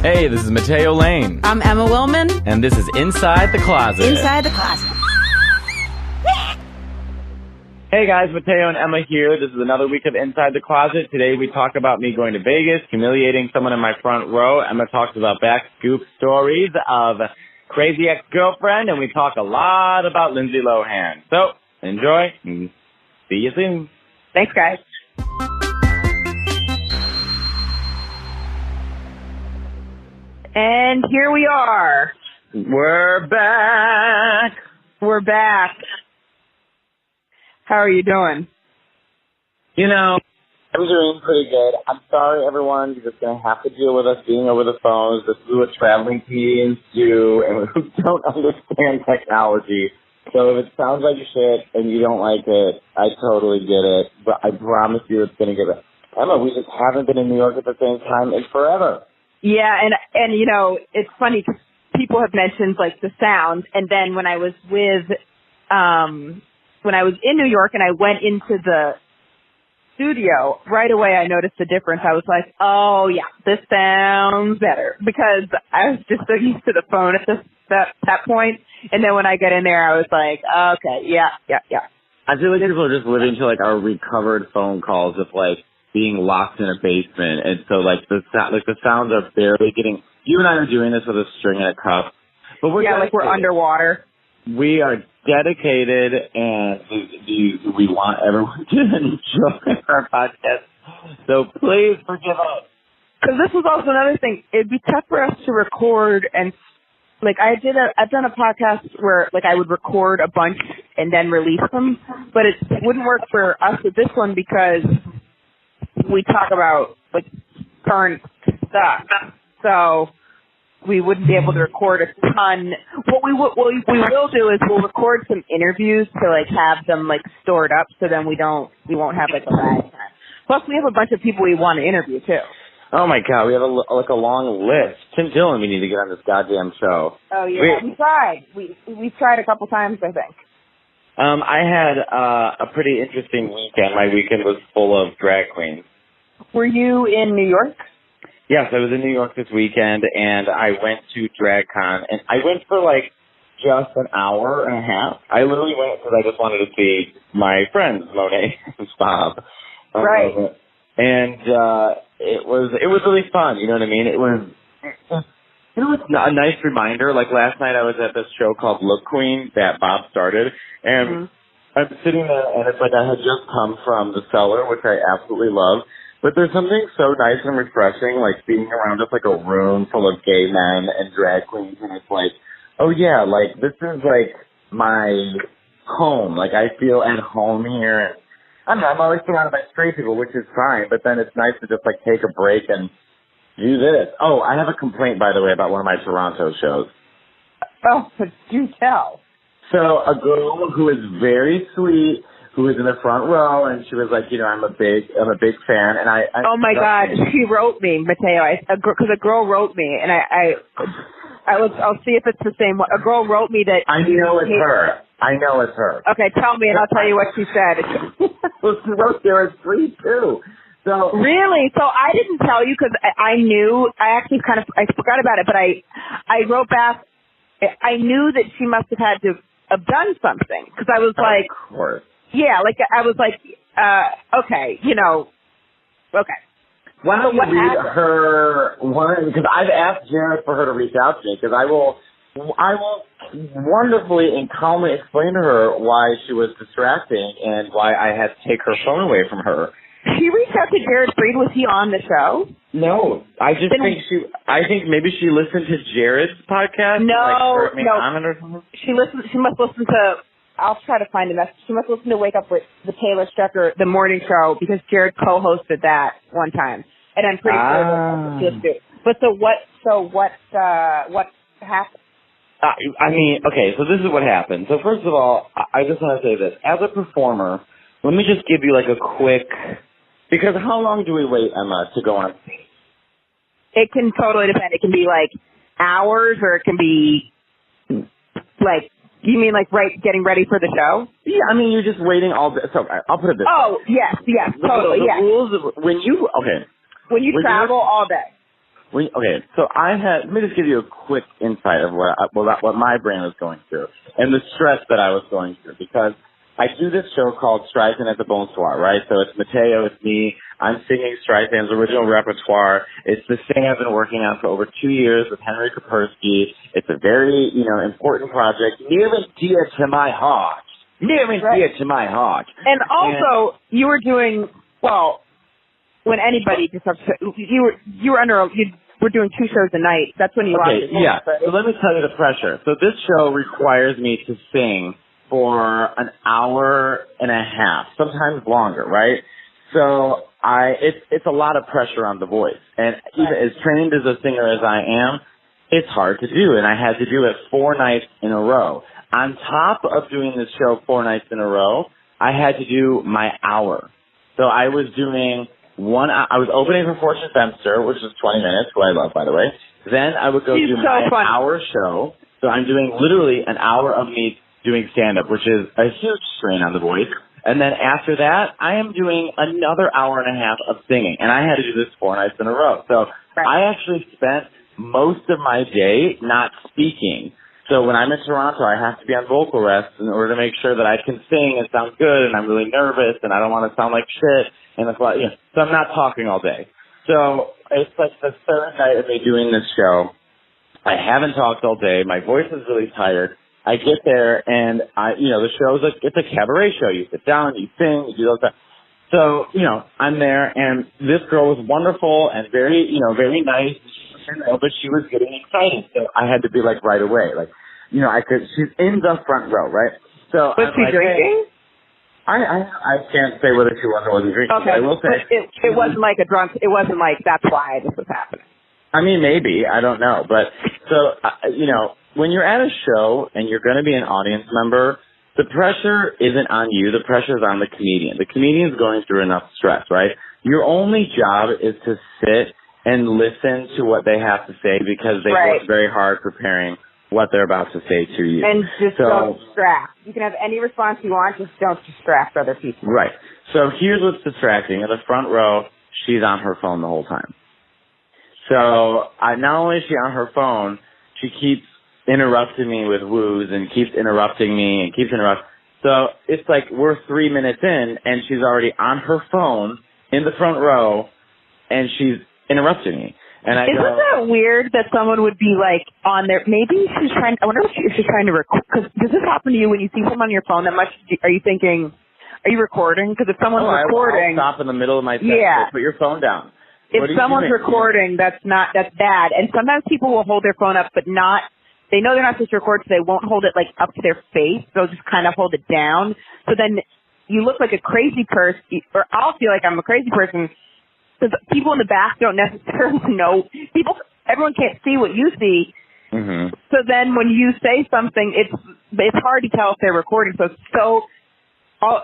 Hey, this is Matteo Lane. I'm Emma Willman. And this is Inside the Closet. Inside the Closet. Hey guys, Matteo and Emma here. This is another week of Inside the Closet. Today we talk about me going to Vegas, humiliating someone in my front row. Emma talks about back scoop stories of crazy ex-girlfriend, and we talk a lot about Lindsay Lohan. So, enjoy. See you soon. Thanks, guys. And here we are. We're back. We're back. How are you doing? You know, I'm doing pretty good. I'm sorry, everyone. You're just going to have to deal with us being over the phones. This is what traveling comedians do, and we don't understand technology. So if it sounds like shit and you don't like it, I totally get it. But I promise you it's going to get better. Emma, we just haven't been in New York at the same time in forever. Yeah, and you know, it's funny because people have mentioned, like, the sound, and then when I was in New York and I went into the studio, right away I noticed the difference. I was like, oh, yeah, this sounds better, because I was just so used to the phone at that point, and then when I get in there, I was like, okay, yeah. I feel like people are just living to, like, our recovered phone calls of, like, being locked in a basement, and so, like, the sounds are barely getting... You and I are doing this with a string and a cup, but we're like we're underwater. We are dedicated, and we want everyone to enjoy our podcast, so please forgive us. Because this was also another thing. It'd be tough for us to record, and, like, I've done a podcast where, like, I would record a bunch and then release them, but it wouldn't work for us with this one because we talk about, like, current stuff, so we wouldn't be able to record a ton. What we will do is we'll record some interviews to, like, have them, like, stored up, so then we won't have, like, a lag time. Plus, we have a bunch of people we want to interview too. Oh my God, we have a long list. Tim Dillon, we need to get on this goddamn show. Oh yeah, we tried. We've tried a couple times, I think. I had a pretty interesting weekend. My weekend was full of drag queens. Were you in New York? Yes, I was in New York this weekend, and I went to DragCon, and I went for, like, just an hour and a half. I literally went because I just wanted to see my friends, Monet and Bob. Right. And it was really fun, you know what I mean? It was, you know, it's a nice reminder. Like, last night I was at this show called Look Queen that Bob started, and I'm sitting there, and it's like I had just come from the cellar, which I absolutely love. But there's something so nice and refreshing, like, being around just, like, a room full of gay men and drag queens, and it's like, oh, yeah, like, this is, like, my home. Like, I feel at home here, and I don't know, I'm always surrounded by straight people, which is fine, but then it's nice to just, like, take a break and do this. Oh, I have a complaint, by the way, about one of my Toronto shows. Oh, but do tell. So, a girl who is very sweet, who was in the front row, and she was like, you know, I'm a big fan, and I oh my God, she wrote me, Matteo, because a girl wrote me, and I'll see if it's the same one. A girl wrote me that... I know it's her. Okay, tell me, and I'll tell you what she said. Well, she wrote there at 3, too. So... Really? So I didn't tell you, because I knew, I forgot about it, but I wrote back, I knew that she must have had to have done something, because I was like... Of course. Yeah, like, I was like, okay, you know, okay. Why don't you read her one, because I've asked Jared for her to reach out to me, because I will wonderfully and calmly explain to her why she was distracting and why I had to take her phone away from her. She reached out to Jared Freed. Was he on the show? No, I think maybe she listened to Jared's podcast. No, like, no. On it or something? She must listen to... I'll try to find a message. She must listen to Wake Up with the Taylor Strecker, the morning show, because Jared co-hosted that one time, and I'm pretty sure she'll do. But what happened? I mean, okay, so this is what happened. So first of all, I just want to say this. As a performer, let me just give you like a quick, because how long do we wait, Emma, to go on stage? It can totally depend. It can be like hours, or it can be like... You mean like getting ready for the show? Yeah, I mean you're just waiting all day. So I'll put it this way. Oh, yes, totally, the rules of, when you travel all day. Okay, so let me just give you a quick insight of what my brain was going through and the stress that I was going through, because I do this show called Streisand at the Bonsoir, right? So it's Matteo, it's me. I'm singing Streisand's original repertoire. It's the thing I've been working on for over 2 years with Henry Kapersky. It's a very, important project, near and dear to my heart. Near and dear to my heart. And also, you were doing, when anybody just you were doing 2 shows a night. That's when you lost it. Yeah. So let me tell you the pressure. So this show requires me to sing for an hour and a half, sometimes longer, right? So it's a lot of pressure on the voice. And even as trained as a singer as I am, it's hard to do. And I had to do it 4 nights in a row. On top of doing this show 4 nights in a row, I had to do my hour. So I was doing I was opening for Fortune Femster, which was 20 minutes, who I love, by the way. Then I would go do my hour show. So I'm doing literally an hour of me doing stand-up, which is a huge strain on the voice. And then after that, I am doing another hour and a half of singing. And I had to do this 4 nights in a row. So I actually spent most of my day not speaking. So when I'm in Toronto, I have to be on vocal rest in order to make sure that I can sing and sound good, and I'm really nervous, and I don't want to sound like shit. And so I'm not talking all day. So it's like the 3rd night of me doing this show. I haven't talked all day. My voice is really tired. I get there, and the show's it's a cabaret show. You sit down, you sing, you do those stuff. So, I'm there, and this girl was wonderful and very, very nice, but she was getting excited. So I had to be right away. She's in the front row, right? So was she drinking? I can't say whether she was or wasn't drinking. Okay. I will say it wasn't like a drunk, it wasn't like that's why this was happening. I mean, maybe. I don't know. But so, when you're at a show and you're going to be an audience member, the pressure isn't on you. The pressure is on the comedian. The comedian's going through enough stress, right? Your only job is to sit and listen to what they have to say, because they work very hard preparing what they're about to say to you. And just don't distract. You can have any response you want, just don't distract other people. Right. So here's what's distracting. In the front row, she's on her phone the whole time. So not only is she on her phone, she keeps interrupting me with woos and keeps interrupting me and keeps interrupting. So it's like we're 3 minutes in and she's already on her phone in the front row and she's interrupting me. And I Isn't that weird that someone would be on there? Maybe she's trying. I wonder if she's trying to record. Because does this happen to you when you see someone on your phone that much? Are you thinking, are you recording? Because if someone's recording, I'll stop in the middle of my text. Yeah. Put your phone down. If someone's recording, that's bad. And sometimes people will hold their phone up, but not. They know they're not supposed to record, so they won't hold it up to their face. They'll just kind of hold it down. So then you look like a crazy person, or I'll feel like I'm a crazy person, because people in the back don't necessarily know. Everyone can't see what you see. Mm-hmm. So then when you say something, it's hard to tell if they're recording. So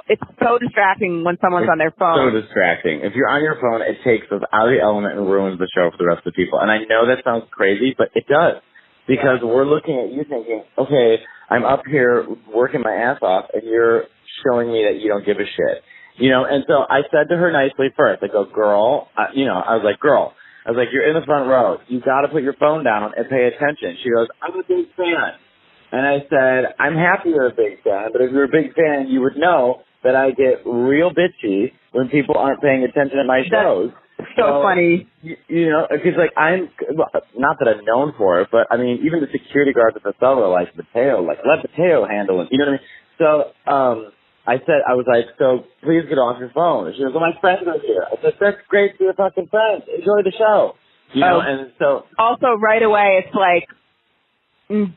it's so distracting when someone's on their phone. So distracting. If you're on your phone, it takes us out of the element and ruins the show for the rest of the people. And I know that sounds crazy, but it does. Because we're looking at you thinking, okay, I'm up here working my ass off, and you're showing me that you don't give a shit. And so I said to her nicely first, I go, girl, I was like, you're in the front row. You got to put your phone down and pay attention. She goes, I'm a big fan. And I said, I'm happy you're a big fan, but if you're a big fan, you would know that I get real bitchy when people aren't paying attention at my shows. So funny. Because I'm, not that I'm known for it, but I mean, even the security guards at the cellar are like, Matteo, let Matteo handle it. You know what I mean? So, I was like, so please get off your phone. And she goes, well, my friends are here. I said, that's great for your fucking friends. Enjoy the show. And so. Also, right away, it's like,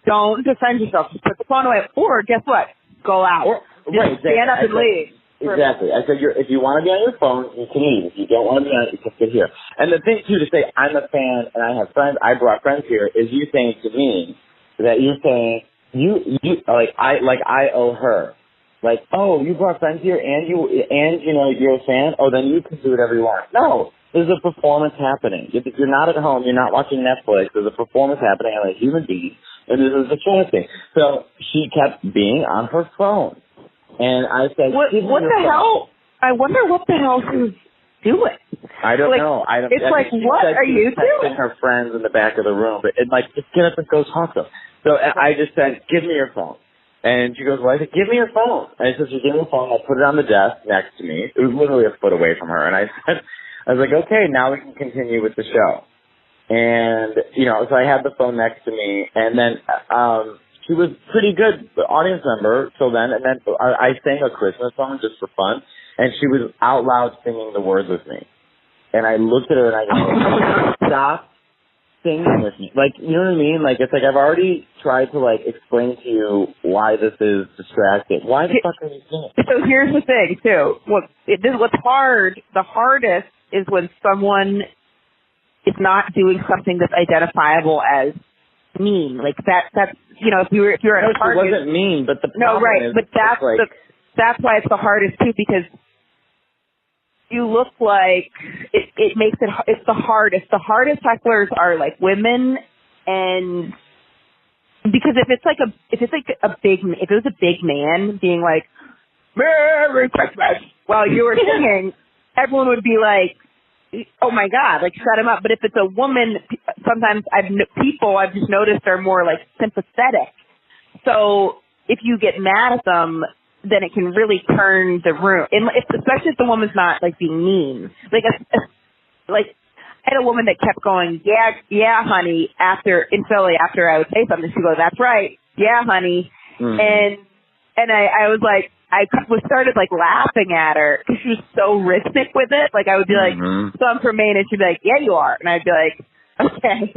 don't defend yourself. Just put the phone away. Or, guess what? Go out. Stand up and leave. Exactly. I said, if you want to be on your phone, you can leave. If you don't want to be on it, you can sit here. And the thing, too, to say I'm a fan and I have friends, I brought friends here, is you saying to me that you're saying, I owe her. Like, oh, you brought friends here and you're a fan? Oh, then you can do whatever you want. No. There's a performance happening. If you're not at home, you're not watching Netflix, there's a performance happening on a human being, and this is a choice thing. So she kept being on her phone. And I said, what the hell? I wonder what the hell she was do it? I don't know. I think what are you doing? Her friends in the back of the room, but just get up and go talk to them. So I just said, give me your phone. And she goes, well, I said, give me your phone. And I said, give me your phone. I put it on the desk next to me. It was literally a foot away from her. And I was like, okay, now we can continue with the show. And, so I had the phone next to me. And then she was pretty good audience member till then. And then I sang a Christmas song just for fun. And she was out loud singing the words with me. And I looked at her and I go, stop singing with me. You know what I mean? It's I've already tried to, explain to you why this is distracting. Why the fuck are you singing? So here's the thing, too. What's hard, the hardest is when someone is not doing something that's identifiable as mean. That's, if you're at a party. It wasn't mean, but the problem is. But that's why it's the hardest, too, because you look like it makes it's the hardest. The hardest hecklers are women, and because if it was a big man being like, Merry Christmas while you were singing, everyone would be like, oh my God, shut him up. But if it's a woman, sometimes I've just noticed are more sympathetic. So if you get mad at them, then it can really turn the room. And especially if the woman's not being mean. I had a woman that kept going, yeah, honey, in Philly after I would say something. She goes, that's right, yeah, honey. Mm-hmm. And I was like, I started laughing at her because she was so rhythmic with it. I would be like, so I'm from Maine, and she'd be like, yeah, you are. And I'd be like, okay.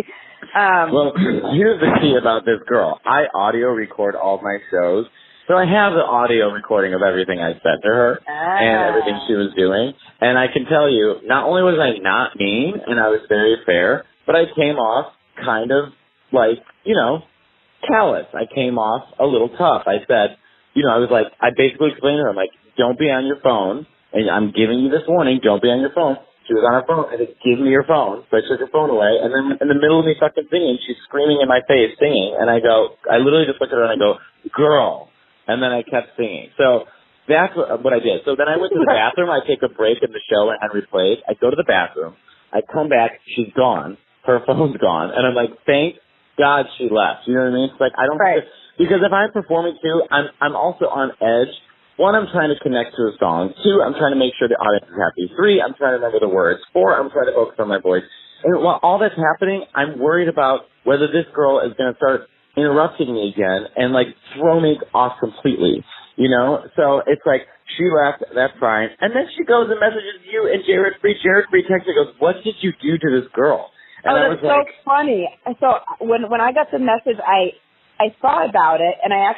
Well, here's the key about this girl. I audio record all my shows. So I have the audio recording of everything I said to her and everything she was doing. And I can tell you, not only was I not mean and I was very fair, but I came off kind of callous. I came off a little tough. I said, I basically explained to her, don't be on your phone. And I'm giving you this warning, don't be on your phone. She was on her phone. I said, give me your phone. So I took her phone away. And then in the middle of me fucking singing, she's screaming in my face, singing. And I literally just look at her and I go, girl. And then I kept singing. So that's what I did. So then I went to the bathroom. I take a break in the show and Henry plays. I go to the bathroom. I come back. She's gone. Her phone's gone. And I'm like, thank God she left. You know what I mean? It's I don't because if I'm performing too, I'm also on edge. 1, I'm trying to connect to a song. 2, I'm trying to make sure the audience is happy. 3, I'm trying to remember the words. 4, I'm trying to focus on my voice. And while all that's happening, I'm worried about whether this girl is going to start interrupting me again and throw me off completely, So it's she left, that's fine. And then she goes and messages you and Jared Free texts me, goes, what did you do to this girl? And that's so funny. So when I got the message, I thought about it, and I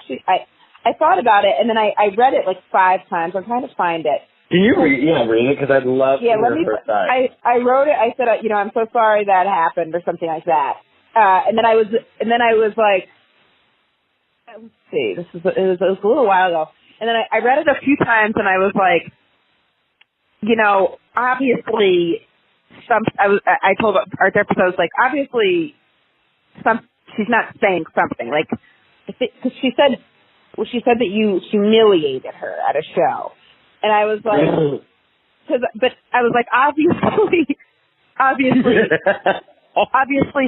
thought about it, and then I read it 5 times. I'm trying to find it. Can you read it? Because I'd love to hear her side. I wrote it. I said, I'm so sorry that happened, or something like that. And then I was like, let's see, it was a little while ago. And then I read it a few times, and I was like, obviously, I told our therapist, I was like, obviously, she's not saying something. Because she said that you humiliated her at a show. And I was like, but I was like, obviously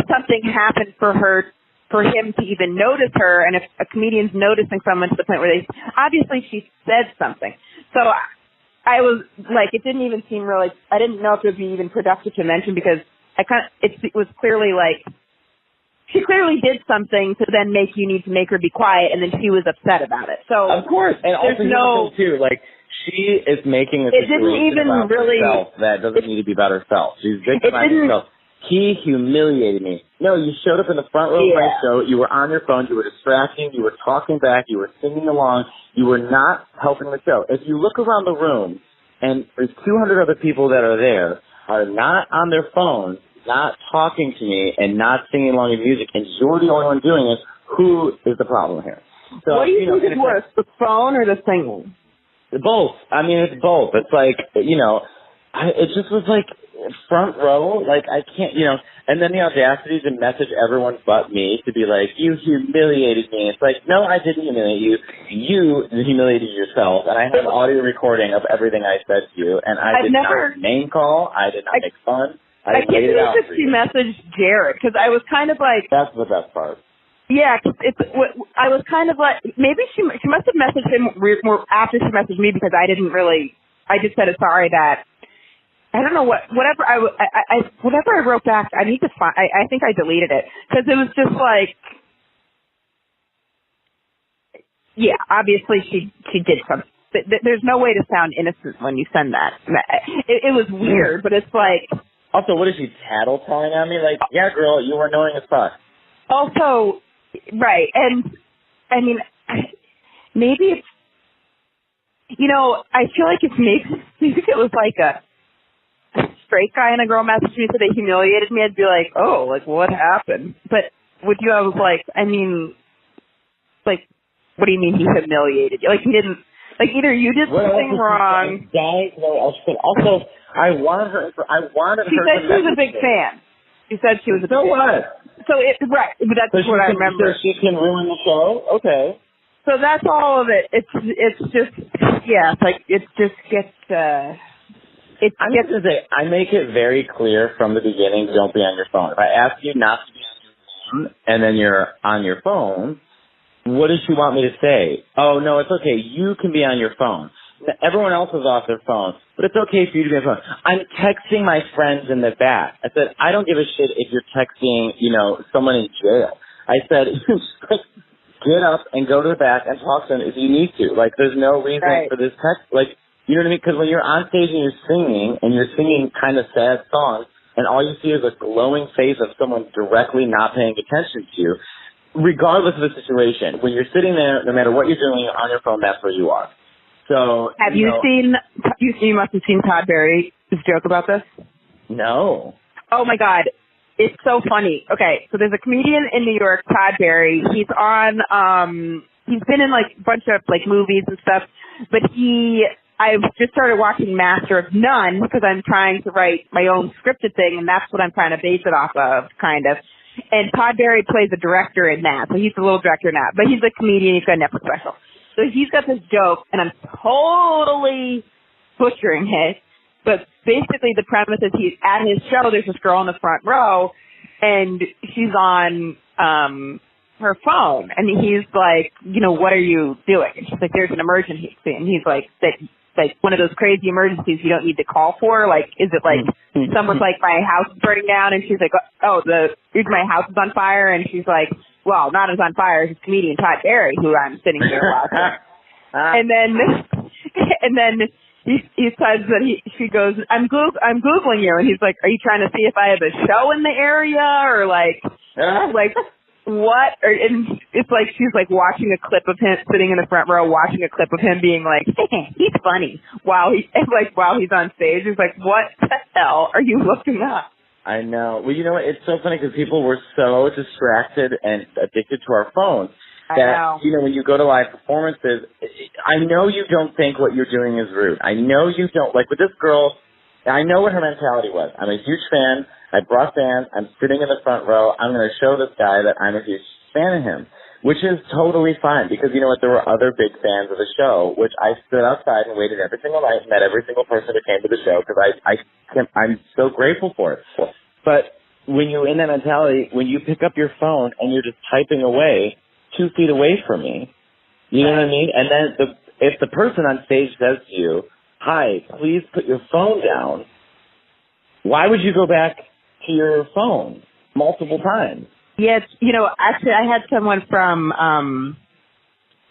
something happened for him to even notice her, and if a comedian's noticing someone to the point where obviously she said something. So I was like, it didn't even seem really, I didn't know if it would be even productive to mention, because it was clearly she clearly did something to then make you need to make her be quiet, and then she was upset about it. So of course, and also too, she is making a situation about herself that doesn't need to be about herself. She's victimizing herself. He humiliated me. No, you showed up in the front row of my show. You were on your phone. You were distracting. You were talking back. You were singing along. You were not helping the show. If you look around the room, and there's 200 other people that are there, are not on their phones, not talking to me, and not singing along in music, and you're the only one doing it, who is the problem here? So, what do you think is worse, the phone or the singing? Both. I mean, it's both. It's it just was like front row. Like, I can't, and then the audacity to message everyone but me to be like, you humiliated me. It's like, no, I didn't humiliate you. You humiliated yourself. And I have an audio recording of everything I said to you. And I did not name call. I did not make fun. I can't believe that she messaged Jared, because I was kind of like... That's the best part. Yeah, I was kind of like... Maybe she must have messaged him more after she messaged me, because I didn't really... I just said sorry that... I don't know whatever I wrote back, I need to find... I think I deleted it, because it was just like... Yeah, obviously she did something. There's no way to sound innocent when you send that. It was weird, but it's like... Also, what is she tattle-telling on me? Like, yeah, girl, you were annoying as fuck. Also, right, and, I mean, maybe it's, I feel like it's maybe if it was like a straight guy and a girl messaged me so they humiliated me, I'd be like, oh, like, what happened? But with you, I was like, I mean, like, what do you mean he humiliated you? Like, he didn't, like, either you did something wrong. Also, I wanted her. She said she was a big fan. She said she was a big fan. So what? So right, but that's what I remember. So she can ruin the show. Okay. So that's all of it. It's just it's like it just gets. I'm going to say I make it very clear from the beginning. Don't be on your phone. If I ask you not to be on your phone, and then you're on your phone, what does she want me to say? Oh no, it's okay. You can be on your phone. Everyone else is off their phone, but it's okay for you to be on your phone. I'm texting my friends in the back. I said, I don't give a shit if you're texting, someone in jail. I said, get up and go to the back and talk to them if you need to. Like, there's no reason for this text. Like, you know what I mean? Because when you're on stage and you're singing kind of sad songs, and all you see is a glowing face of someone directly not paying attention to you, regardless of the situation, when you're sitting there, no matter what you're doing, you're on your phone, that's where you are. So, have you seen, you must have seen Todd Barry's joke about this? No. Oh my God. It's so funny. Okay. So there's a comedian in New York, Todd Barry. He's on, he's been in like a bunch of like movies and stuff, but I've just started watching Master of None because I'm trying to write my own scripted thing, and that's what I'm trying to base it off of, kind of. And Todd Barry plays a director in that, so he's a little director in that, but he's a comedian. He's got a Netflix special. So he's got this joke, and I'm totally butchering it, but basically the premise is he's at his show, there's this girl in the front row, and she's on her phone, and he's like, what are you doing? And she's like, there's an emergency. And he's like, like one of those crazy emergencies you don't need to call for? Like, is it like someone's like, my house is burning down, and she's like, oh, my house is on fire, and she's like, well, not as on fire as comedian Todd Barry, who I'm sitting here watching. And then he says that she goes, I'm Googling you, and he's like, are you trying to see if I have a show in the area, or like what? And it's like she's like watching a clip of him sitting in the front row, watching a clip of him being like, he's funny while he's on stage. He's like, what the hell are you looking up? I know. Well, you know what? It's so funny because people were so distracted and addicted to our phones that, when you go to live performances, I know you don't think what you're doing is rude. I know you don't. Like with this girl, I know what her mentality was. I'm a huge fan. I brought fans. I'm sitting in the front row. I'm going to show this guy that I'm a huge fan of him, which is totally fine because you know what? There were other big fans of the show, which I stood outside and waited every single night, met every single person who came to the show because I'm so grateful for it. But when you're in that mentality, when you pick up your phone and you're just typing away 2 feet away from me, you know what I mean? And then if the person on stage says to you, hi, please put your phone down, why would you go back to your phone multiple times? Yes, actually I had someone from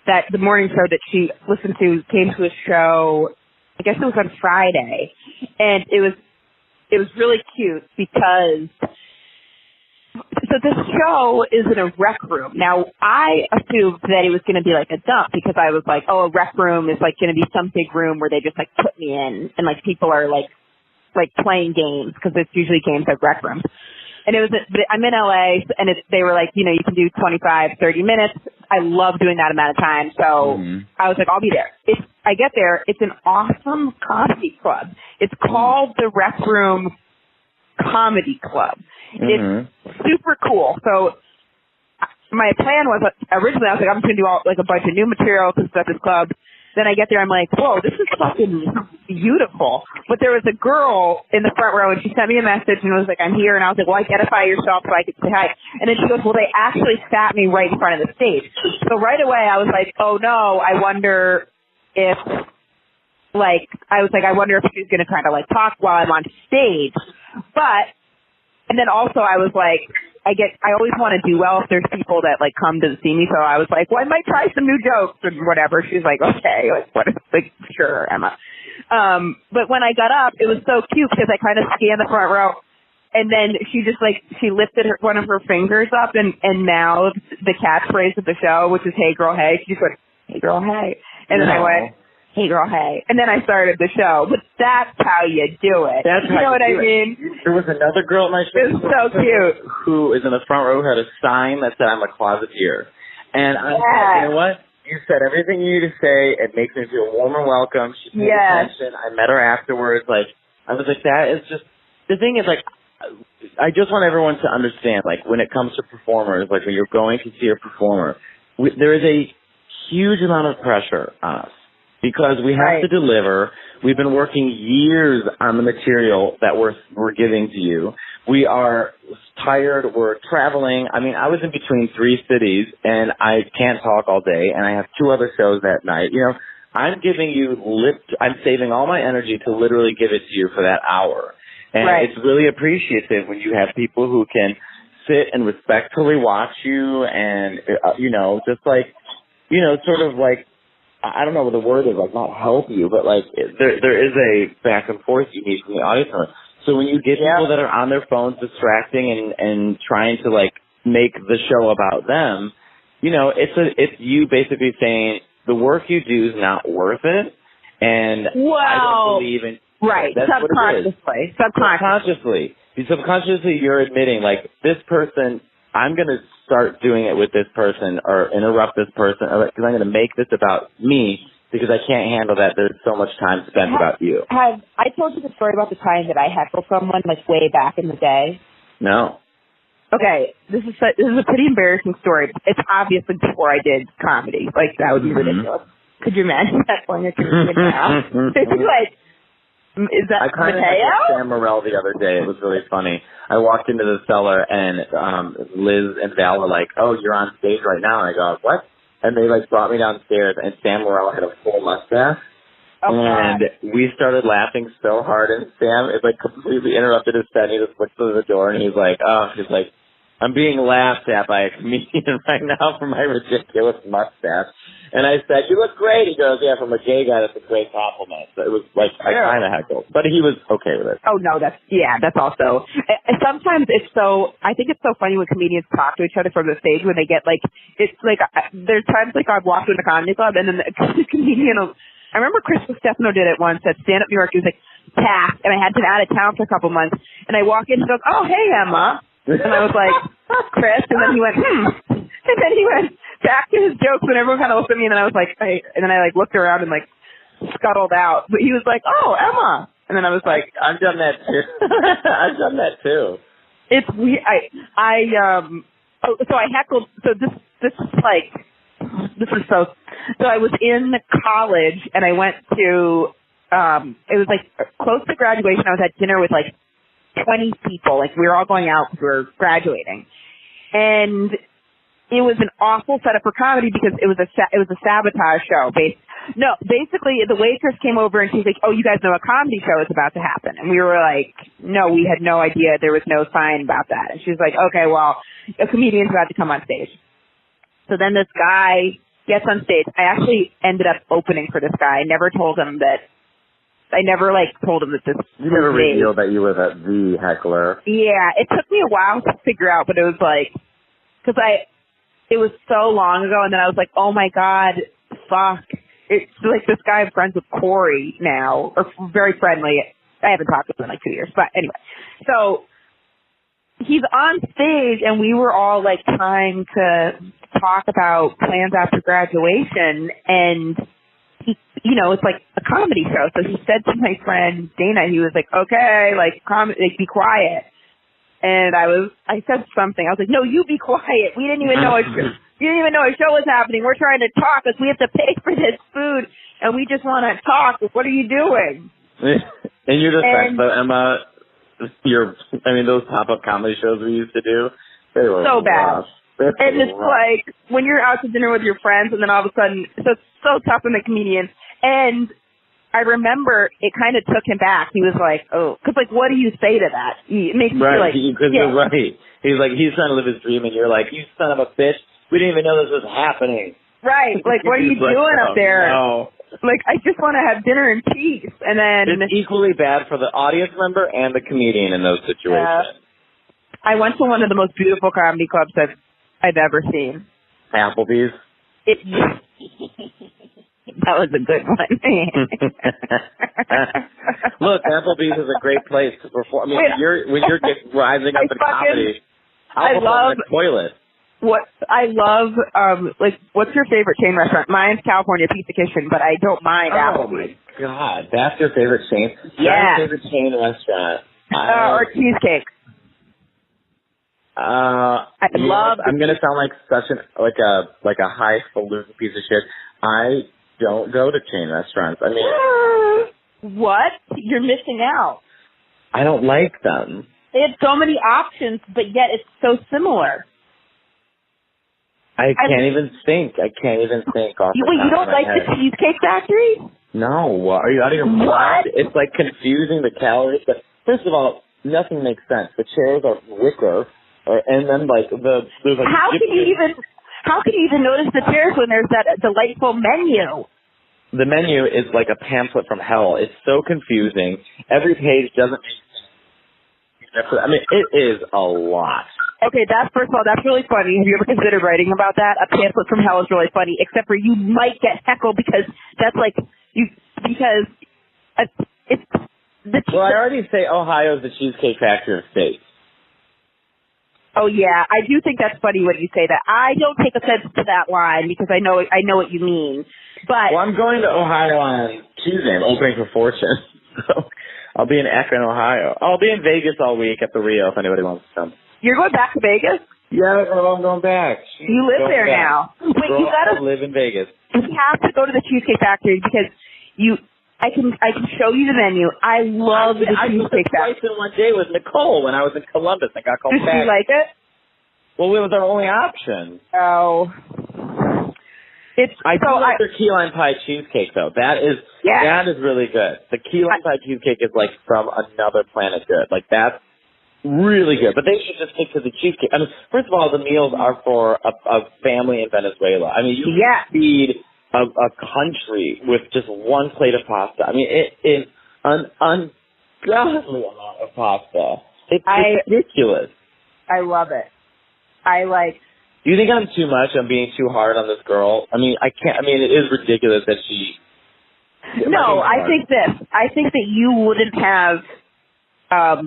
the morning show that she listened to came to a show, I guess it was on Friday, and it was really cute because so this show is in a rec room. Now, I assumed that it was going to be like a dump because I was like, oh, a rec room is like going to be some big room where they just like put me in and like people are like playing games because it's usually games at rec rooms. And but I'm in LA and they were like, you can do 25, 30 minutes. I love doing that amount of time. So I was like, I'll be there. I get there. It's an awesome comedy club. It's called the Rec Room Comedy Club. It's super cool. So my plan was, originally I was like, I'm just going to do a bunch of new material to stuff this club. Then I get there, I'm like, whoa, this is fucking beautiful. But there was a girl in the front row, and she sent me a message and was like, I'm here. And I was like, well, identify yourself so I could say hi. And then she goes, well, they actually sat me right in front of the stage. So right away I was like, oh no, I wonder if, I wonder if she's going to kind of talk while I'm on stage. And then also I was like, I always want to do well if there's people that come to see me. So I was like, well, I might try some new jokes and whatever. She's like, okay, sure, Emma. But when I got up, it was so cute because I kind of scanned the front row, and then she just she lifted one of her fingers up and mouthed the catchphrase of the show, which is "Hey girl, hey." She just went, "Hey girl, hey," and then I went, "Hey girl, hey," and then I started the show. But that's how you do it. That's you know what I mean? There was another girl at my show. It was so cute. Who is in the front row, who had a sign that said, "I'm a Closeteer," and I said, you know what? You said everything you need to say. It makes me feel warm and welcome. She paid attention. I met her afterwards. I was like, that is just the thing is I just want everyone to understand, when it comes to performers, when you're going to see a performer, there is a huge amount of pressure on us because we have to deliver. We've been working years on the material that we're giving to you. We are tired. We're traveling. I mean, I was in between 3 cities, and I can't talk all day, and I have 2 other shows that night. I'm giving you I'm saving all my energy to literally give it to you for that hour. And it's really appreciative when you have people who can sit and respectfully watch you and, I don't know what the word is, not help you, but there is a back and forth you need from the audience. So when you get people that are on their phones distracting and trying to make the show about them, it's you basically saying the work you do is not worth it. And I don't believe in that's subconsciously. Subconsciously, you're admitting this person. I'm going to start doing it with this person or interrupt this person because I'm going to make this about me because I can't handle that. There's so much time spent about you. I told you the story about the time that I heckled someone way back in the day? No. Okay, this is a pretty embarrassing story. It's obviously before I did comedy. That would be ridiculous. Could you imagine that going to comedian now? Is that I kind of Matteo? met Sam Morrell the other day. It was really funny. I walked into the cellar and Liz and Val were like, "Oh, you're on stage right now." And I go, "What?" And they brought me downstairs, and Sam Morrell had a full mustache. And we started laughing so hard, and Sam completely interrupted his set. He just looked through the door, and he's like, I'm being laughed at by a comedian right now for my ridiculous mustache. And I said, you look great. He goes, yeah, from a gay guy, that's a great compliment. So it was I kind of heckled. But he was okay with it. Oh, no, that's also, sometimes I think it's so funny when comedians talk to each other from the stage when they get there's times I've walked in a comedy club and then the comedian will, I remember Chris Stefano did it once at Stand Up New York. He was packed, and I had been out of town for a couple months. And I walk in and he goes, oh, hey, Emma. And I was like, Chris. And then he went, And then he went back to his jokes, and everyone kind of looked at me, and then I was like, and then I looked around and scuttled out. But he was like, oh, Emma. And then I was like, I've done that too. I've done that too. It's weird. So I heckled. So this is so I was in college, and I went to, it was close to graduation. I was at dinner with 20 people. We were all going out because we were graduating. And it was an awful setup for comedy because it was a sabotage show. Basically, the waitress came over and she's like, oh, you guys know a comedy show is about to happen. And we were like, no, we had no idea. There was no sign about that. And she was like, okay, well, a comedian's about to come on stage. So then this guy gets on stage. I actually ended up opening for this guy. I never told him that this You never revealed that you were the heckler. Yeah, it took me a while to figure out, but it was because it was so long ago, and then I was like, oh my God, fuck. It's this guy I'm friends with Corey now, or very friendly. I haven't talked to him in 2 years, but anyway. So he's on stage, and we were all trying to talk about plans after graduation, and you know, it's like a comedy show. So he said to my friend Dana, he was like, okay, like, be quiet. And I said something. I was like, no, you be quiet. We didn't even know a show was happening. We're trying to talk because we have to pay for this food and we just want to talk. What are you doing? In your defense, though, Emma, those pop-up comedy shows we used to do, they were so bad. And it's rough. like when you're out to dinner with your friends and then all of a sudden, so it's so tough on the comedian. And I remember it kind of took him back. He was like, oh, because like, what do you say to that? It makes me feel like, because you're right. He's like, he's trying to live his dream, and you're like, you son of a bitch, we didn't even know this was happening. Right. Like, what are you doing up there? No. Like, I just want to have dinner in peace. And then it's equally bad for the audience member and the comedian in those situations. I went to one of the most beautiful comedy clubs I've ever seen. Applebee's. That was a good one. Look, Applebee's is a great place to perform. I mean, when you're rising up in comedy, I'll perform in a toilet. What's your favorite chain restaurant? Mine's California Pizza Kitchen, but I don't mind Applebee's. Oh my God, that's your favorite chain? Yeah. Your favorite chain restaurant? Or Cheesecake. I'm gonna sound like such a highfalutin piece of shit. I don't go to chain restaurants. I mean, what? You're missing out. I don't like them. They have so many options, but yet it's so similar. I can't even think. Wait, you don't like the Cheesecake Factory? No. Are you out of your mind? It's like confusing the calories. But first of all, nothing makes sense. The chairs are wicker, and then like there's like. How can you even notice the chairs when there's that delightful menu? The menu is like a pamphlet from hell. It's so confusing. Every page doesn't make sense. I mean, it is a lot. Okay, first of all, that's really funny. Have you ever considered writing about that? A pamphlet from hell is really funny, except for you might get heckled because that's like Well, I already say Ohio's the Cheesecake Factory of states. Oh yeah, I do think that's funny when you say that. I don't take offense to that line because I know what you mean. But I'm going to Ohio on Tuesday. I'm opening for Fortune, so I'll be in Akron, Ohio. I'll be in Vegas all week at the Rio if anybody wants to come. You're going back to Vegas? Yeah, girl, I'm going back. You live there now. Wait, girl, you gotta live in Vegas. You have to go to the Cheesecake Factory because I can show you the menu. I love the Cheesecake Factory. I was in one day with Nicole when I was in Columbus. I got called back. Did she like it? Well, it was our only option. Oh. I do like their key lime pie cheesecake though. That is really good. The key lime pie cheesecake is like from another planet good. Like that's really good. But they should just stick to the cheesecake. I mean, first of all, the meals are for a family in Venezuela. I mean, you can feed a country with just one plate of pasta. I mean, it is an ungodly amount of pasta. It's ridiculous. I love it. Do you think I'm too much? I'm being too hard on this girl? I mean, I can't. I mean, it is ridiculous that she. No, I think that you wouldn't have. I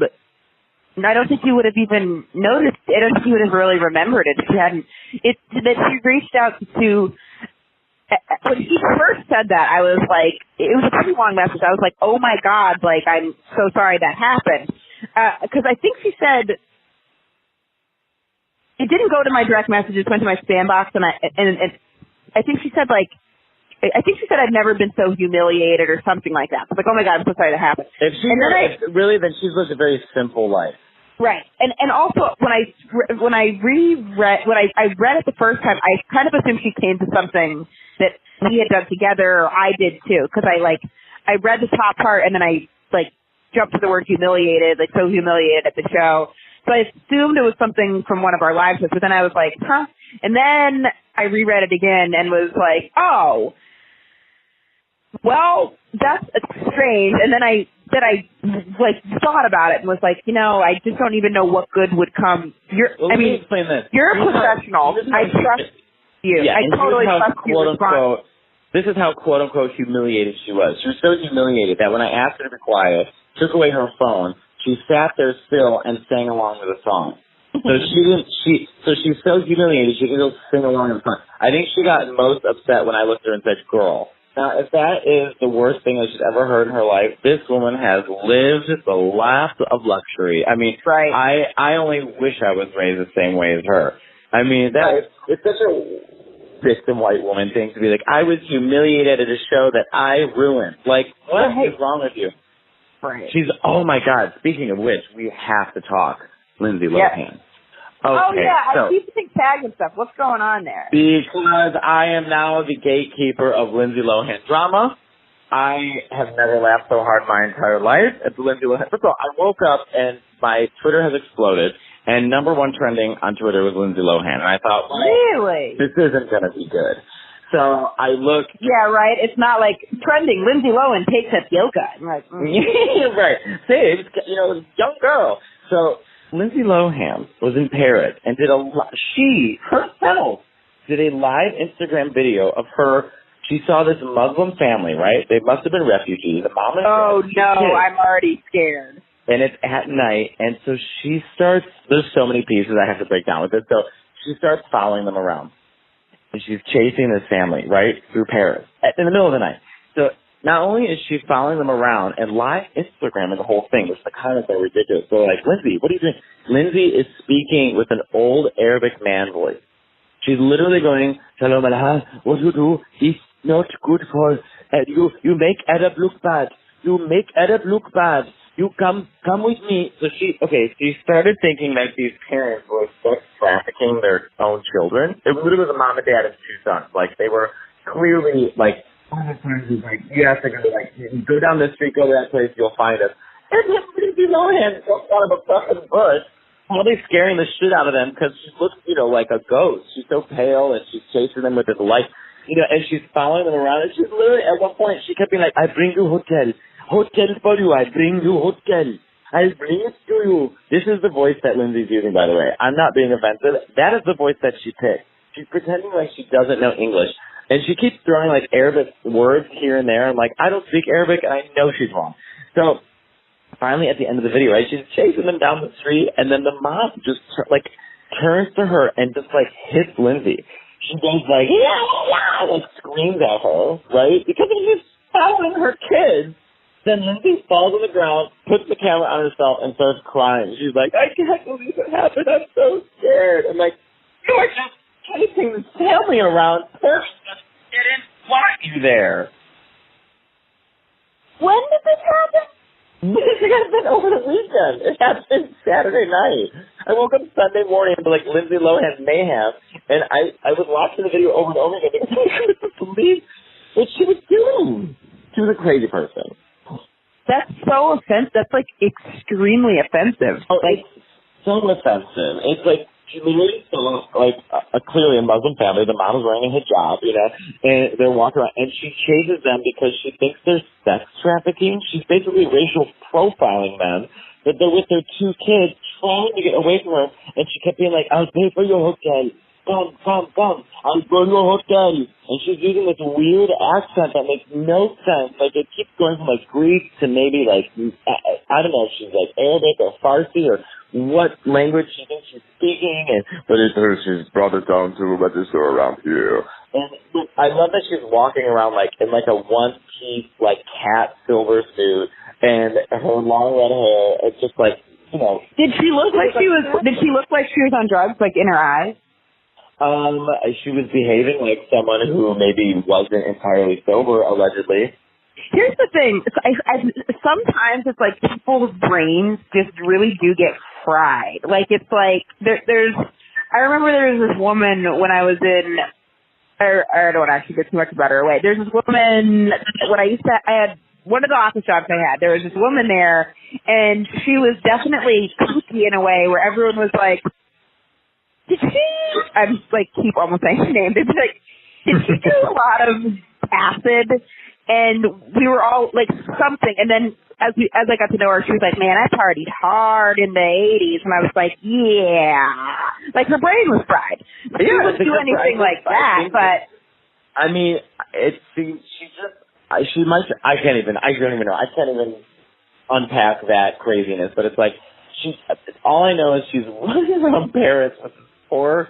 don't think you would have even noticed. I don't think you would have really remembered it if you hadn't. That she reached out to. When she first said that, I was like, it was a pretty long message. I was like, oh my God, like I'm so sorry that happened, because I think she said. It didn't go to my direct messages, went to my spam box, and I think she said I'd never been so humiliated or something like that. I was like, oh my God, I'm so sorry that happened. Then she's lived a very simple life. Right, and also when I read it the first time, I kind of assumed she came to something that we had done together, or I did too, because I read the top part and then I jumped to the word humiliated, so humiliated at the show. So I assumed it was something from one of our live shows, but then I was like, huh? And then I reread it again and was like, oh, well, that's strange. And then I thought about it and was like, I just don't even know what good would come. Let me explain this. You're a professional. I trust you. Yeah, I totally trust you. This is how quote unquote humiliated she was. She was so humiliated that when I asked her to be quiet, took away her phone, she sat there still and sang along with the song. So she's so humiliated she can go sing along with the song. I think she got most upset when I looked at her and said, girl, Now, if that is the worst thing that she's ever heard in her life, this woman has lived the life of luxury. I mean, I only wish I was raised the same way as her. I mean, it's such a victim white woman thing to be like, I was humiliated at a show that I ruined. Like, what is wrong with you? Right. Oh my God, speaking of which, we have to talk Lindsay Lohan. Yes. Okay, oh, yeah, I keep seeing tags and stuff. What's going on there? Because I am now the gatekeeper of Lindsay Lohan drama. I have never laughed so hard my entire life at the Lindsay Lohan. First of all, I woke up and my Twitter has exploded, and number one trending on Twitter was Lindsay Lohan. And I thought, really? This isn't going to be good. So I looked. Yeah, right. It's not like trending. Lindsay Lohan takes up yoga. I'm like, right. See, young girl. So Lindsay Lohan was in Paris and did she herself did a live Instagram video of her. She saw this Muslim family, right? They must have been refugees. The mom and dad, I'm already scared. And it's at night, and so she starts, there's so many pieces I have to break down with this, so she starts following them around. And she's chasing this family, right, through Paris, in the middle of the night. So not only is she following them around and live Instagramming the whole thing, which the comments are ridiculous. So like, Lindsay, what are you doing? Lindsay is speaking with an old Arabic man voice. She's literally going, Shalom Allah, what you do is not good for, you make Arab look bad. You make Arab look bad. You come with me. So she started thinking that these parents were sex trafficking their own children. It literally was a mom and dad and two sons. Like, they were clearly, like, you have to go down this street, go to that place, you'll find us. And then Lindsay Lohan goes out of a fucking bush, probably scaring the shit out of them because she looks, like a ghost. She's so pale and she's chasing them with this light, and she's following them around. And she's literally, at one point, she kept being like, I bring you hotel for you, I bring you hotel. I'll bring it to you. This is the voice that Lindsay's using, by the way. I'm not being offensive. That is the voice that she picked. She's pretending like she doesn't know English. And she keeps throwing, Arabic words here and there. I'm like, I don't speak Arabic, and I know she's wrong. So finally, at the end of the video, right, she's chasing them down the street, and then the mom just, turns to her and just, hits Lindsay. She goes, screams at her, right, because she's following her kids. Then Lindsay falls on the ground, puts the camera on herself, and starts crying. She's like, I can't believe it happened. I'm so scared. I'm like, you are just chasing this family around. Parents just didn't want you there. When did this happen? It happened over the weekend. It happened Saturday night. I woke up Sunday morning and Lindsay Lohan may have, and I was watching the video over and over again because I couldn't believe what she was doing. She was a crazy person. That's so offensive. That's extremely offensive. Oh, it's so offensive. It's she literally saw clearly a Muslim family. The mom is wearing a hijab, and they're walking around, and she chases them because she thinks they're sex trafficking. She's basically racial profiling them. That they're with their two kids trying to get away from her, and she kept being like, I'll pay for your hotel. Come. I'll go to your hotel. And she's using this weird accent that makes no sense. It keeps going from Greek to maybe I don't know if she's Arabic or Farsi or what language she thinks she's speaking. But it's her, she's brought it down to a register around here. And I love that she's walking around in a one-piece cat silver suit and her long red hair. It's just Did she look like she was? Did she look like she was on drugs? In her eyes? She was behaving like someone who maybe wasn't entirely sober, allegedly. Here's the thing. Sometimes it's people's brains just really do get fried. There's. I remember there was this woman when I was in. I don't want to actually get too much about her away. There's this woman when I had one of the office jobs I had. There was this woman there, and she was definitely kooky in a way where everyone was like, did she, I'm keep almost saying her name, they'd be like, did she do a lot of acid? And we were all something. And then as I got to know her, she was like, man, I partied hard in the 80s. And I was like, yeah. Her brain was fried. She wouldn't do anything like that, but. I mean, I don't even know. I can't even unpack that craziness. But it's all I know is she's running around Paris with this poor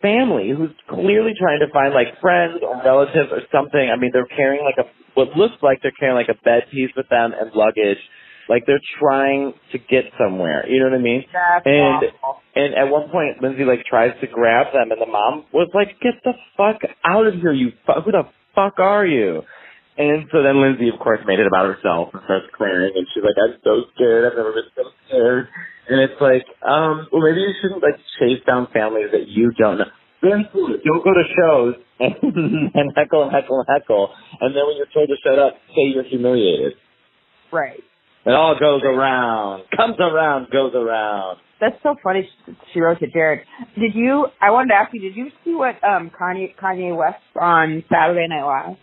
family who's clearly trying to find like friends or relatives or something. I mean, they're carrying like what looks like they're carrying like a bed piece with them and luggage. Like they're trying to get somewhere. You know what I mean? That's awful. And at one point, Lindsay like tries to grab them, and the mom was like, "Get the fuck out of here, who the fuck are you?" And so then Lindsay, of course, made it about herself and starts crying, and she's like, "I'm so scared. I've never been so scared." And it's like, well, maybe you shouldn't like chase down families that you don't know. Very cool. Don't go to shows and heckle and heckle and heckle, and then when you're told to shut up, say you're humiliated. Right. It all goes around, comes around, goes around. That's so funny. She wrote to Jared. I wanted to ask you, did you see what Kanye West on Saturday Night Live?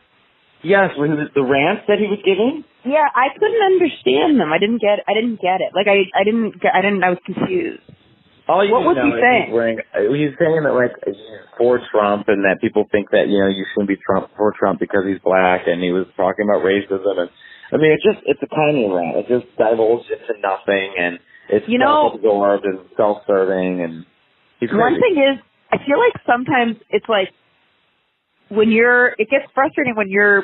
Yes, when the rants that he was giving. Yeah, I couldn't understand them. I didn't get it. Like I was confused. All you what was know he saying? He's saying that like he's for Trump and that people think that you shouldn't be for Trump because he's black, and he was talking about racism, and I mean it's a Kanye rant. It just divulges into nothing, and it's self-absorbed and self-serving, and he's crazy. One thing is, I feel like sometimes it's like it gets frustrating when you're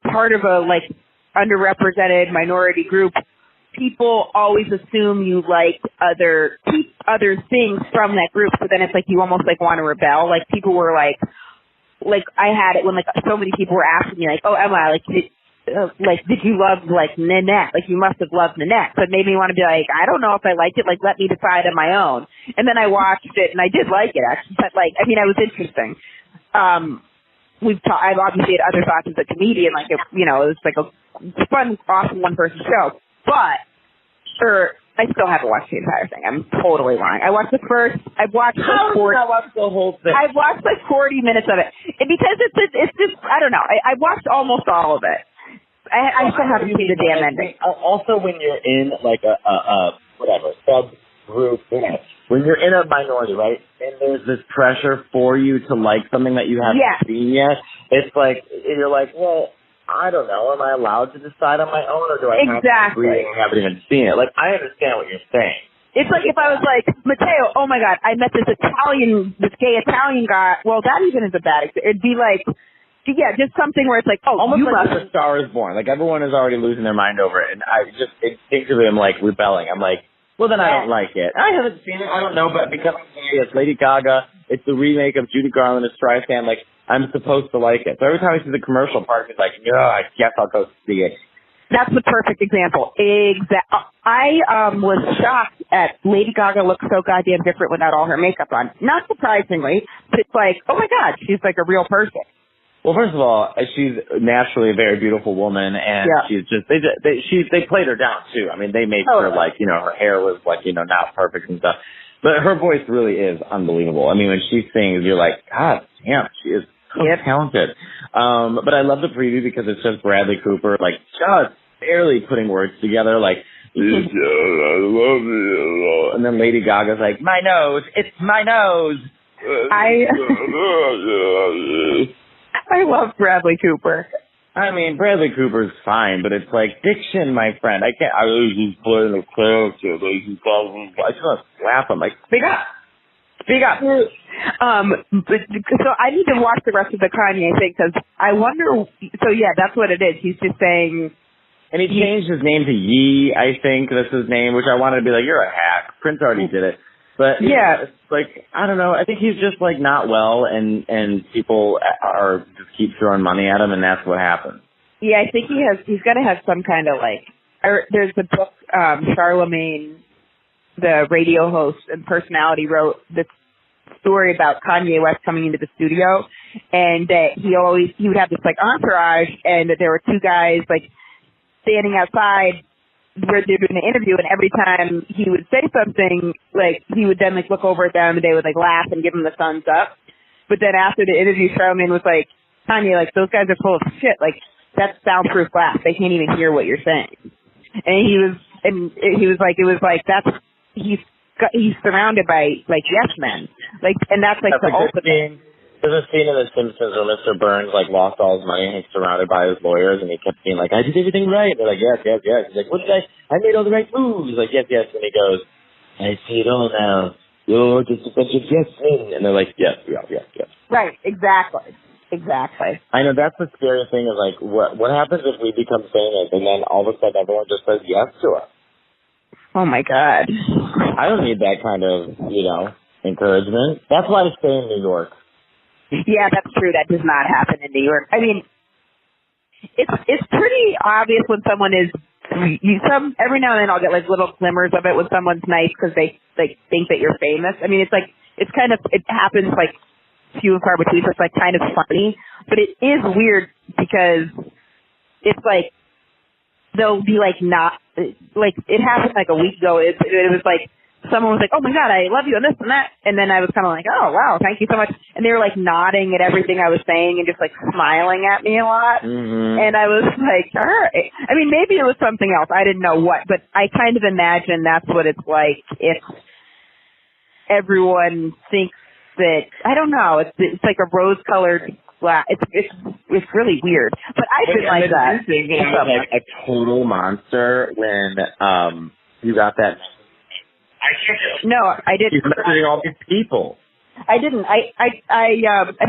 part of a like underrepresented minority group. People always assume you like other things from that group, so then it's like you almost like want to rebel. Like people were like I had it when like so many people were asking me like, "Oh, Emma, did you love like Nanette? Like you must have loved Nanette." So it made me want to be like, I don't know if I liked it. Like let me decide on my own. And then I watched it and I did like it actually, but like I mean, it was interesting. I've obviously had other thoughts as a comedian, like it was like a fun, awesome one-person show. But I still haven't watched the entire thing. I'm totally lying. I watched the whole thing? I've watched like 40 minutes of it. Because it's just, I don't know. I watched almost all of it. I still haven't seen the damn ending. Also, when you're in like a subgroup, when you're in a minority, right, and there's this pressure for you to like something that you haven't seen yet, it's like, you're like, well, I don't know. Am I allowed to decide on my own, or do I have to agree and haven't even seen it? Like, I understand what you're saying. It's like if I was like, Matteo, oh my God, I met this gay Italian guy. Well, that even is a bad example. It'd be like, yeah, just something where it's like, oh, almost like A Star Is Born. Like, everyone is already losing their mind over it, and I just instinctively am like rebelling. I'm like, well, then I don't like it. I haven't seen it. I don't know, but because it's Lady Gaga, it's the remake of Judy Garland and Streisand. Like, I'm supposed to like it. So every time I see the commercial part, it's like, I guess I'll go see it. That's the perfect example. I was shocked at Lady Gaga looks so goddamn different without all her makeup on. Not surprisingly, but it's like, oh my God, she's like a real person. Well, first of all, she's naturally a very beautiful woman, and she's just they played her down too. I mean, they made sure like her hair was like not perfect and stuff, but her voice really is unbelievable. I mean, when she sings, you're like, God damn, she is so talented. But I love the preview because it's just Bradley Cooper like just barely putting words together, like I love you, and then Lady Gaga's like, my nose, it's my nose. I love Bradley Cooper. I mean, Bradley Cooper's fine, but it's like diction, my friend. I can't. He's playing a character. I just want to slap him. Like, speak up. So I need to watch the rest of the Kanye thing because I wonder. So yeah, that's what it is. He's just saying. And he changed his name to Yee. I think that's his name, which I wanted to be like, you're a hack. Prince already did it. But it's like, I don't know. I think he's just like not well, and people just keep throwing money at him, and that's what happens. Yeah, I think he's got to have some kind of like. There's a book Charlemagne, the radio host and personality, wrote this story about Kanye West coming into the studio, and that he would have this like entourage, and that there were two guys like standing outside where they're doing an interview, and every time he would say something, like, he would then, like, look over at them, and they would, like, laugh and give him the thumbs up. But then after the interview, Charlemagne was like, Kanye, like, those guys are full of shit. Like, that's soundproof glass. They can't even hear what you're saying. And he was like, he's surrounded by, like, yes men. Like, and that's, like, the ultimate. There's a scene in The Simpsons where Mr. Burns, like, lost all his money and he's surrounded by his lawyers, and he kept being like, I did everything right. They're like, yes. He's like, what did I made all the right moves. He's like, yes. And he goes, I see it all now. "Oh, just a bunch of yes men," and they're like, "Yes, yes." Right, exactly. I know that's the scary thing is like, what happens if we become famous and then all of a sudden everyone just says yes to us? Oh my God. I don't need that kind of, encouragement. That's why I stay in New York. Yeah, that's true. That does not happen in New York. I mean, it's pretty obvious when someone is. Every now and then I'll get like little glimmers of it when someone's nice because they like think that you're famous. I mean, it happens like few and far between. So it's like kind of funny, but it is weird because it's like they'll be like not like it happened like a week ago. It was like. Someone was like, "Oh my God, I love you," and this and that. And then I was kind of like, "Oh wow, thank you so much." And they were like nodding at everything I was saying and just like smiling at me a lot. Mm-hmm. And I was like, all right. I mean, maybe it was something else. I didn't know what, but I kind of imagine that's what it's like if everyone thinks that. I don't know. It's like a rose-colored glass. It's really weird. But I didn't like that. You think I was like a total monster when you got that. No, I didn't. You're messaging all these people. I didn't. I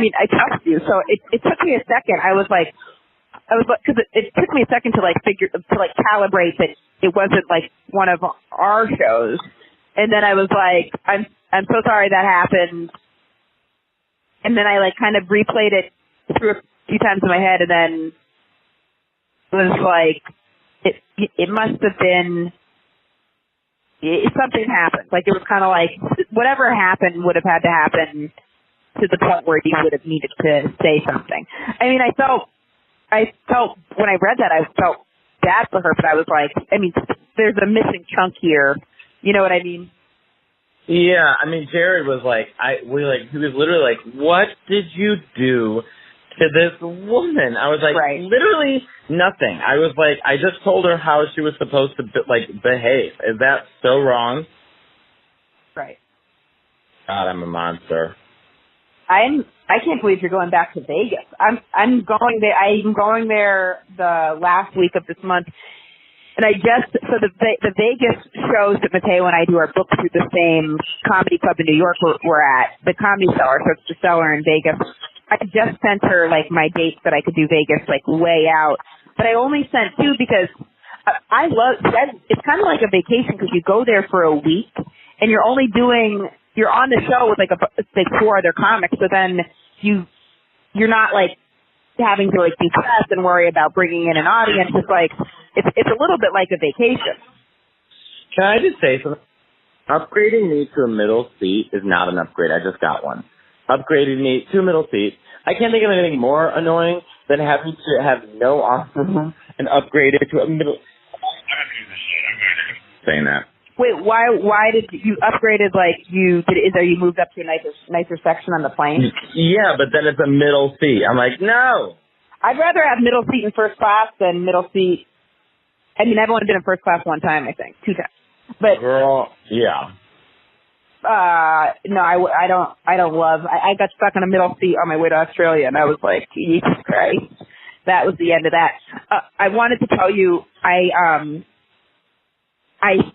mean, I trust you. So it took me a second. Because it took me a second to calibrate that it wasn't like one of our shows. And then I was like, I'm so sorry that happened. And then I like kind of replayed it through a few times in my head, and then was like, it must have been. Something happened. Like, it was kind of like, whatever happened would have had to happen to the point where you would have needed to say something. I mean, I felt, when I read that, I felt bad for her, but I was like, I mean, there's a missing chunk here. You know what I mean? Yeah, I mean, Jared was like, he was literally like, "What did you do to this woman?" I was like, right. Literally nothing. I was like, I just told her how she was supposed to behave. Is that so wrong? Right. God, I'm a monster. I can't believe you're going back to Vegas. I'm going there. I'm going there the last week of this month. And the Vegas shows that Matteo and I do are booked through the same comedy club in New York we're at, the Comedy Cellar, so it's the Cellar in Vegas. I just sent her like my dates that I could do Vegas like way out, but I only sent 2 because it's kind of like a vacation because you go there for a week and you're on the show with like 4 other comics, so then you're not like having to like be pressed and worry about bringing in an audience. It's like it's a little bit like a vacation. Can I just say something? Upgrading me to a middle seat is not an upgrade. I just got one. Upgrading me to a middle seat. I can't think of anything more annoying than having to have no awesome and upgrade it to a middle. Saying that. Wait, why did you upgraded? Like you moved up to a nicer section on the plane? Yeah, but then it's a middle seat. I'm like, no. I'd rather have middle seat in first class than middle seat. I mean, I've only been in first class one time, I think, 2 times. But girl, yeah. No, I don't love. I got stuck in a middle seat on my way to Australia, and I was like, Jesus Christ, that was the end of that. I wanted to tell you, I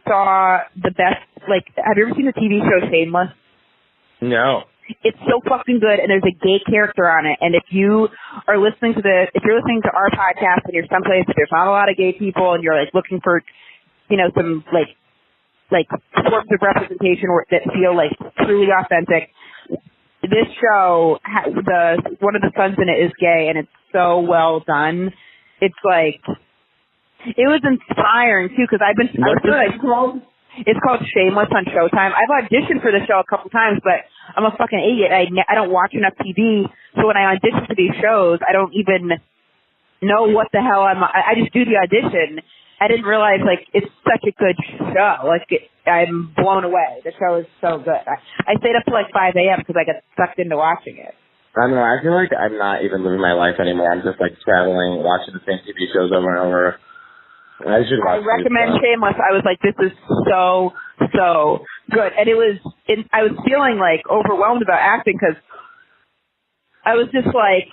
saw the best. Like, have you ever seen the TV show Shameless? No. It's so fucking good, and there's a gay character on it. And if you're listening to our podcast and you're someplace that there's not a lot of gay people, and you're like looking for, some like forms of representation that feel like truly authentic, this show, one of the sons in it is gay, and it's so well done. It's like, it was inspiring too, because it's called Shameless on Showtime. I've auditioned for the show a couple times, but I'm a fucking idiot. I don't watch enough TV, so when I audition for these shows, I don't even know what the hell I just do the audition. I didn't realize, like, it's such a good show. Like, I'm blown away. The show is so good. I stayed up till like 5 a.m. because I got sucked into watching it. I don't know. I feel like I'm not even living my life anymore. I'm just like traveling, watching the same TV shows over and over. I recommend Shameless. I was like, this is so good. And I was feeling like overwhelmed about acting because I was just like,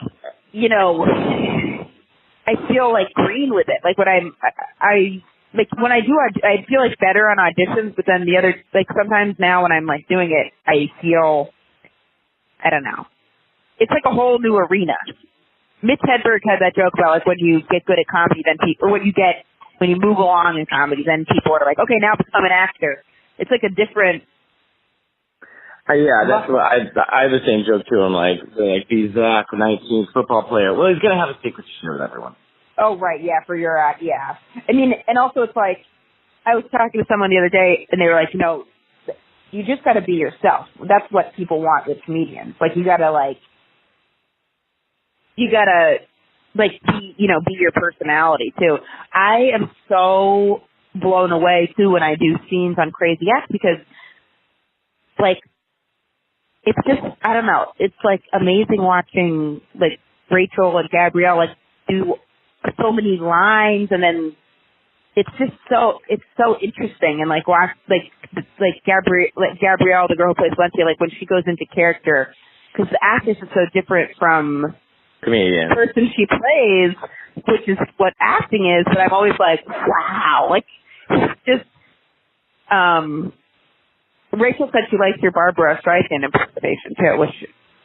I feel like green with it. Like when I like when I do, I feel like better on auditions, but then the other, like sometimes now when I'm like doing it, I feel, I don't know. It's like a whole new arena. Mitch Hedberg had that joke about like when you get good at comedy, then people, or when you move along in comedy, then people are like, okay, now become an actor. It's like a different. Yeah, that's what I have the same joke too. I'm like the Zach 19 football player. Well, he's gonna have a secret to share with everyone. Oh right, yeah, for your yeah. I mean, and also it's like I was talking to someone the other day, and they were like, you just got to be yourself. That's what people want with comedians. Like you gotta be your personality too. I am so blown away too when I do scenes on Crazy X because like it's just, I don't know, it's like amazing watching like Rachel and Gabrielle like do so many lines, and then it's just so interesting, and like watch like Gabrielle, the girl who plays Lindsay, like when she goes into character, because the actress is so different from comedian. The person she plays, which is what acting is, but I'm always like, wow, like it's just Rachel said she likes your Barbara Streisand impersonation too, which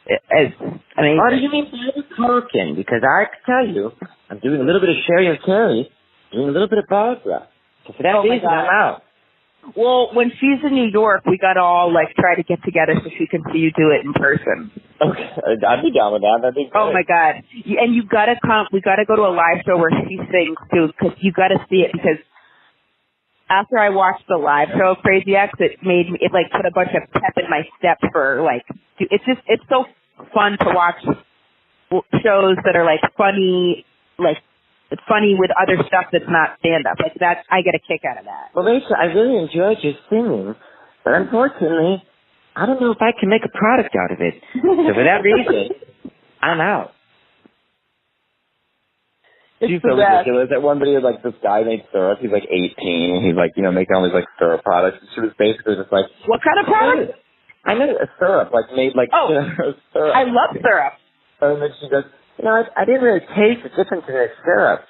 is amazing. What do you mean by talking? Because I can tell you, I'm doing a little bit of Sherry and Carrie, doing a little bit of Barbara. So for that reason, I'm out. Well, when she's in New York, we gotta all like try to get together so she can see you do it in person. Okay, I'd be down with that. That'd be great. Oh my God! And you gotta come. We gotta go to a live show where she sings too, because you gotta see it. Because after I watched the live show of Crazy X, it like put a bunch of pep in my step for like. It's so fun to watch shows that are like funny, like. It's funny with other stuff that's not stand-up. Like that, I get a kick out of that. Well, Rachel, I really enjoyed your singing, but unfortunately, I don't know if I can make a product out of it. So for that reason, I'm out. She's so ridiculous. At one video, like, this guy made syrup. He's like 18. He's like, making all these like syrup products. And she was basically just like, what kind of product? I made a syrup, like made like syrup. I love syrup. And then she goes, I didn't really taste the difference in the syrup.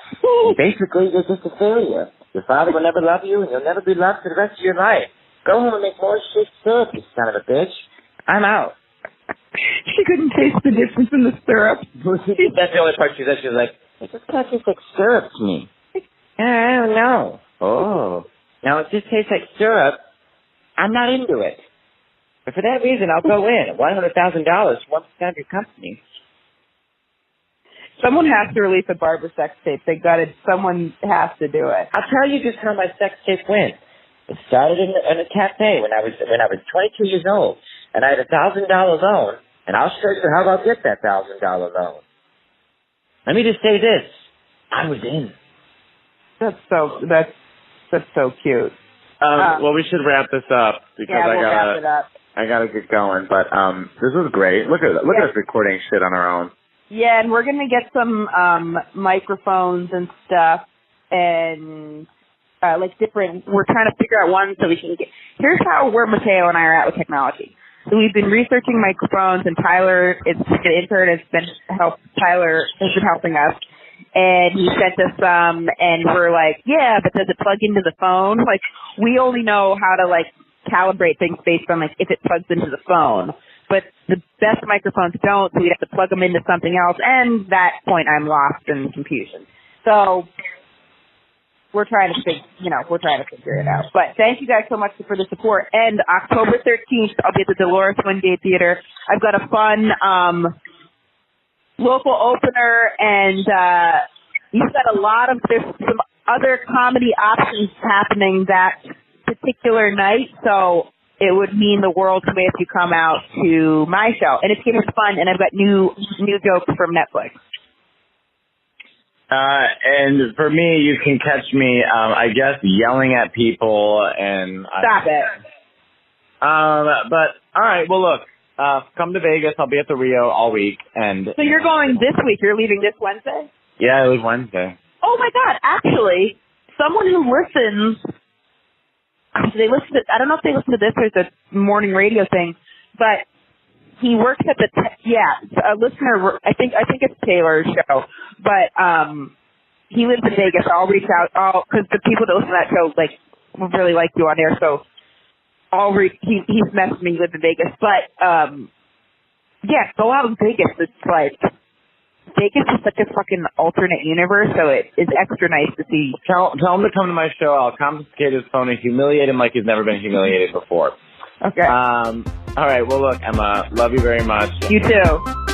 Basically, you're just a failure. Your father will never love you, and you'll never be loved for the rest of your life. Go home and make more shit syrup, you son of a bitch. I'm out. She couldn't taste the difference in the syrup. That's the only part she said. She was like, it just kind of tastes like syrup to me. I don't know. Oh. Now, it just tastes like syrup. I'm not into it. But for that reason, I'll go in. $100,000 for 1% of your company. Someone has to release a Barbara sex tape. Someone has to do it. I'll tell you just how my sex tape went. It started in a cafe when I was 22 years old, and I had a $1,000 loan, and I'll show you how I'll get that $1,000 loan. Let me just say this: I was in. That's so cute. Well, we should wrap this up because we'll wrap it up. I gotta get going. But this was great. Look at us recording shit on our own. Yeah, and we're going to get some microphones and stuff, and we're trying to figure out one so we can get, here's where Matteo and I are at with technology. So we've been researching microphones, and Tyler, an intern, Tyler has been helping us, and he sent us some, and we're like, yeah, but does it plug into the phone? Like, we only know how to, like, calibrate things based on, like, if it plugs into the phone. But the best microphones don't, so we'd have to plug them into something else, and at that point I'm lost in confusion. So we're trying to figure it out. But thank you guys so much for the support. And October 13th, I'll be at the Dolores Wingate Theater. I've got a fun local opener, and you've got there's some other comedy options happening that particular night, so it would mean the world to me if you come out to my show. And it's going to be fun, and I've got new jokes from Netflix. And for me, you can catch me, I guess, yelling at people and... Stop it. But, all right, well, look, come to Vegas. I'll be at the Rio all week. And so you're going this week. You're leaving this Wednesday? Yeah, I leave Wednesday. Oh, my God. Actually, someone who listens... I don't know if they listen to this or the morning radio thing, but he works at a listener, I think it's Taylor's show, but he lives in Vegas. I'll reach out. Because the people that listen to that show, like, really like you on air. So he's messaged me. He lives in Vegas. But, yeah, go out in Vegas. It's like, Vegas is such a fucking alternate universe, so it is extra nice to see. Tell him to come to my show. I'll confiscate his phone and humiliate him like he's never been humiliated before. Okay. All right. Well, look, Emma, love you very much. You too.